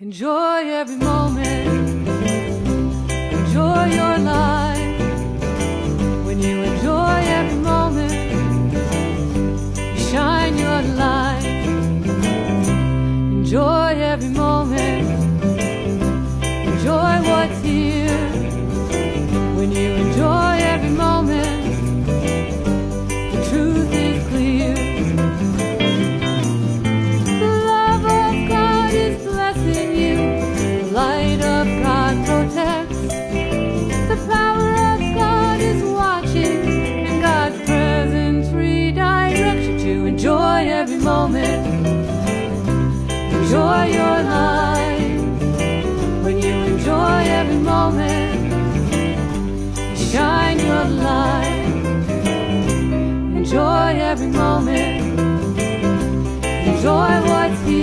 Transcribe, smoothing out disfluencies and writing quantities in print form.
Enjoy every moment, enjoy your life. When you enjoy every moment, you shine your light. Enjoy every moment, enjoy what's here. When you enjoy every moment, the truth is clear. The love of God is blessing you. The light of God protects. The power of God is watching, and God's presence redirects you to enjoy every moment. Enjoy your life. When you enjoy every moment, you shine your light. Enjoy every moment. Enjoy what's here.